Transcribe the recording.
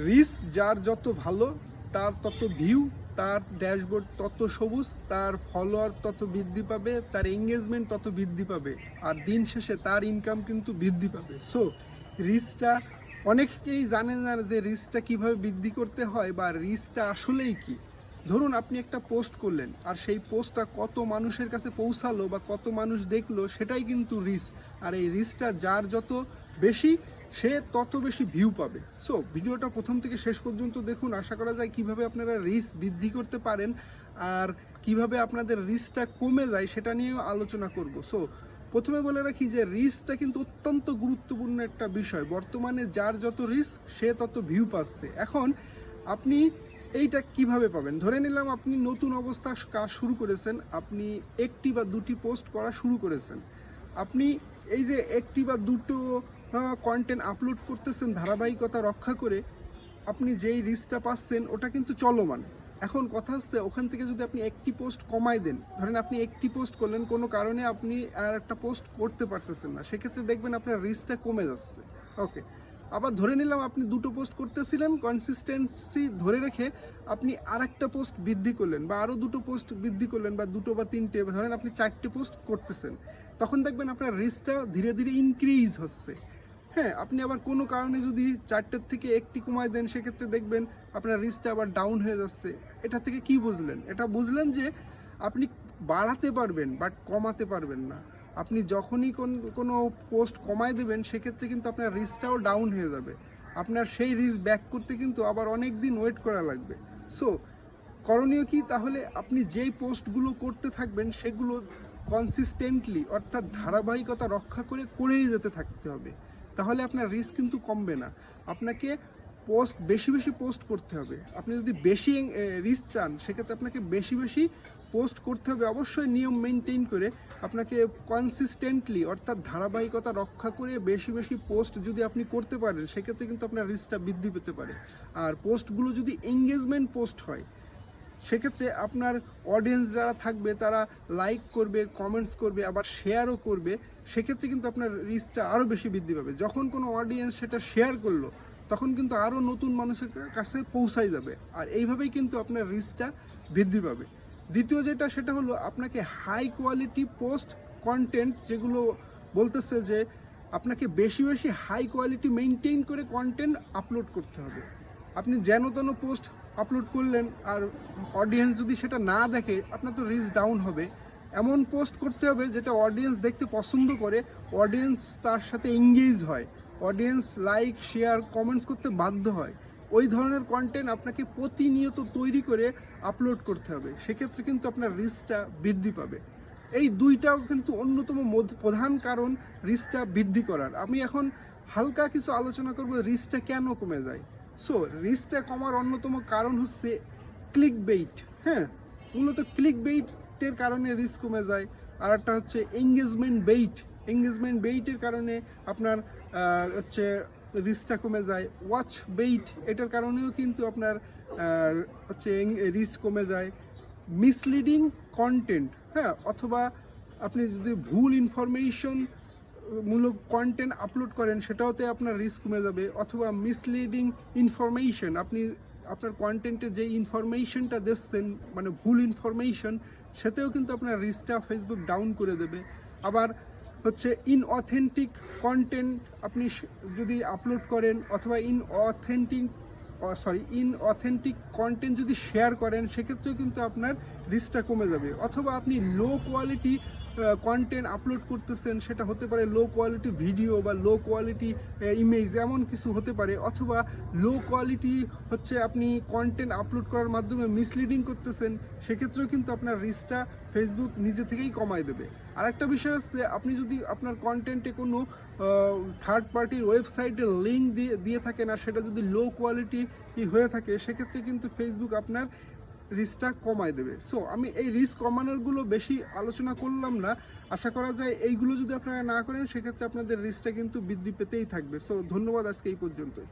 Rich যার যত ভালো তার তত ভিউ, তার ড্যাশবোর্ড তত সবুজ, তার ফলোয়ার তত বৃদ্ধি পাবে, তার এঙ্গেজমেন্ট তত বৃদ্ধি পাবে, আর দিন শেষে তার ইনকাম কিন্তু বৃদ্ধি পাবে। সো রিচটা অনেকেই জানে না যে রিচটা কিভাবে বৃদ্ধি করতে হয় বা রিচটা আসলেই কি। ধরুন আপনি একটা পোস্ট করলেন আর সেই পোস্টটা কত মানুষের কাছে পৌঁছালো বা কত মানুষ দেখলো সেটাই কিন্তু রিচ। আর এই রিচটা যার যত বেশি সে তত বেশি ভিউ পাবে। সো ভিডিওটা প্রথম থেকে শেষ পর্যন্ত দেখুন, আশা করা যায় কিভাবে আপনারা রিচ বৃদ্ধি করতে পারেন আর কিভাবে আপনাদের রিচটা কমে যায় সেটা নিয়েও আলোচনা করব। সো প্রথমে বলে রাখি যে রিচটা কিন্তু অত্যন্ত গুরুত্বপূর্ণ একটা বিষয়। বর্তমানে যার যত রিচ সে তত ভিউ পাচ্ছে। এখন আপনি এইটা কিভাবে পাবেন? ধরে নিলাম আপনি নতুন অবস্থা কাজ শুরু করেছেন, আপনি একটি বা দুটি পোস্ট করা শুরু করেছেন। আপনি এই যে একটি বা দুটো কন্টেন্ট আপলোড করতেছেন ধারাবাহিকতা রক্ষা করে, আপনি যেই রিচটা পাচ্ছেন ওটা কিন্তু চলমান। এখন কথা হচ্ছে ওখান থেকে যদি আপনি একটি পোস্ট কমায় দেন, ধরেন আপনি একটি পোস্ট করলেন, কোনো কারণে আপনি আর একটা পোস্ট করতে পারতেছেন না, সেক্ষেত্রে দেখবেন আপনার রিচটা কমে যাচ্ছে। ওকে, আবার ধরে নিলাম আপনি দুটো পোস্ট করতেছিলেন, কনসিস্টেন্সি ধরে রেখে আপনি আর একটা পোস্ট বৃদ্ধি করলেন বা আরও দুটো পোস্ট বৃদ্ধি করলেন বা দুটো বা তিনটে, ধরেন আপনি 4টে পোস্ট করতেছেন, তখন দেখবেন আপনার রিচটা ধীরে ধীরে ইনক্রিজ হচ্ছে। হ্যাঁ, আপনি আবার কোনো কারণে যদি 4টের থেকে একটি কমায় দেন, সেক্ষেত্রে দেখবেন আপনার রিচটা আবার ডাউন হয়ে যাচ্ছে। এটা থেকে কি বুঝলেন? এটা বুঝলেন যে আপনি বাড়াতে পারবেন বাট কমাতে পারবেন না। আপনি যখনই কোনো পোস্ট কমায় দেবেন সেক্ষেত্রে কিন্তু আপনার রিচটাও ডাউন হয়ে যাবে। আপনার সেই রিচ ব্যাক করতে কিন্তু আবার অনেক দিন ওয়েট করা লাগবে। সো করণীয় কি? তাহলে আপনি যেই পোস্টগুলো করতে থাকবেন সেগুলো কনসিস্টেন্টলি অর্থাৎ ধারাবাহিকতা রক্ষা করে করেই যেতে থাকতে হবে। তাহলে আপনার রিস্ক কিন্তু কমবে না। আপনাকে বেশি বেশি পোস্ট করতে হবে। আপনি যদি বেশি রিস্ক চান সেক্ষেত্রে আপনাকে বেশি বেশি পোস্ট করতে হবে, অবশ্যই নিয়ম মেনটেন করে। আপনাকে কনসিস্টেন্টলি অর্থাৎ ধারাবাহিকতা রক্ষা করে বেশি বেশি পোস্ট যদি আপনি করতে পারেন সেক্ষেত্রে কিন্তু আপনার রিস্কটা বৃদ্ধি পেতে পারে। আর পোস্টগুলো যদি এঙ্গেজমেন্ট পোস্ট হয় সেক্ষেত্রে আপনার অডিয়েন্স যারা থাকবে তারা লাইক করবে, কমেন্টস করবে, আবার শেয়ারও করবে। সেক্ষেত্রে কিন্তু আপনার রিচটা আরও বেশি বৃদ্ধি পাবে। যখন কোনো অডিয়েন্স সেটা শেয়ার করলো তখন কিন্তু আরও নতুন মানুষের কাছে পৌঁছাই যাবে, আর এইভাবেই কিন্তু আপনার রিচটা বৃদ্ধি পাবে। দ্বিতীয় যেটা সেটা হলো আপনাকে হাই কোয়ালিটি পোস্ট কন্টেন্ট, যেগুলো বলতেছে যে আপনাকে বেশি বেশি হাই কোয়ালিটি মেনটেন করে কন্টেন্ট আপলোড করতে হবে। আপনি যেন তেন পোস্ট আপলোড করলেন আর অডিয়েন্স যদি সেটা না দেখে আপনার তো রিচ ডাউন হবে। এমন পোস্ট করতে হবে যেটা অডিয়েন্স দেখতে পছন্দ করে, অডিয়েন্স তার সাথে এঙ্গেজ হয়, অডিয়েন্স লাইক শেয়ার কমেন্টস করতে বাধ্য হয়। ওই ধরনের কন্টেন্ট আপনাকে প্রতিনিয়ত তৈরি করে আপলোড করতে হবে। সেক্ষেত্রে কিন্তু আপনার রিচটা বৃদ্ধি পাবে। এই দুইটাও কিন্তু অন্যতম প্রধান কারণ রিচটা বৃদ্ধি করার। আমি এখন হালকা কিছু আলোচনা করব রিচটা কেন কমে যায়। সো রিচটা কমার অন্যতম কারণ হচ্ছে ক্লিক বেইট। হ্যাঁ, মূলত ক্লিক বেইটের কারণে রিচ কমে যায়। আর একটা হচ্ছে এঙ্গেজমেন্ট বেইটের কারণে আপনার হচ্ছে রিচটা কমে যায়। ওয়াচ বেইট এটার কারণেও কিন্তু আপনার হচ্ছে রিচ কমে যায়। মিসলিডিং কন্টেন্ট, হ্যাঁ, অথবা আপনি যদি ভুল ইনফরমেশন মূলক কন্টেন্ট আপলোড করেন সেটাওতে আপনার রিস্ক কমে যাবে। অথবা মিসলিডিং ইনফরমেশন, আপনি আপনার কন্টেন্টে যে ইনফরমেশনটা দিচ্ছেন মানে ভুল ইনফরমেশন, সেটাও কিন্তু আপনার রিস্কটা ফেসবুক ডাউন করে দেবে। আবার হচ্ছে ইনঅথেন্টিক কন্টেন্ট আপনি যদি আপলোড করেন অথবা ইনঅথেন্টিক কন্টেন্ট যদি শেয়ার করেন সেক্ষেত্রেও কিন্তু আপনার রিচটা কমে যাবে। অথবা আপনি লো কোয়ালিটি কন্টেন্ট আপলোড করতেছেন, সেটা হতে পারে লো কোয়ালিটি ভিডিও বা লো কোয়ালিটি ইমেজ, এমন কিছু হতে পারে। অথবা লো কোয়ালিটি হচ্ছে আপনি কন্টেন্ট আপলোড করার মাধ্যমে মিসলিডিং করতেছেন, সেক্ষেত্রেও কিন্তু আপনার রিচটা ফেসবুক নিজে থেকেই কমায় দেবে। আরেকটা বিষয় হচ্ছে আপনি যদি আপনার কন্টেন্টে কোনো থার্ড পার্টির ওয়েবসাইটের লিঙ্ক দিয়ে থাকেন আর সেটা যদি লো কোয়ালিটি হয়ে থাকে সেক্ষেত্রে কিন্তু ফেসবুক আপনার রিচটা কমায় দেবে। সো আমি এই রিচ কমানোরগুলো বেশি আলোচনা করলাম না। আশা করা যায় এইগুলো যদি আপনারা না করেন সেক্ষেত্রে আপনাদের রিচটা কিন্তু বৃদ্ধি পেতেই থাকবে। সো ধন্যবাদ, আজকে এই পর্যন্তই।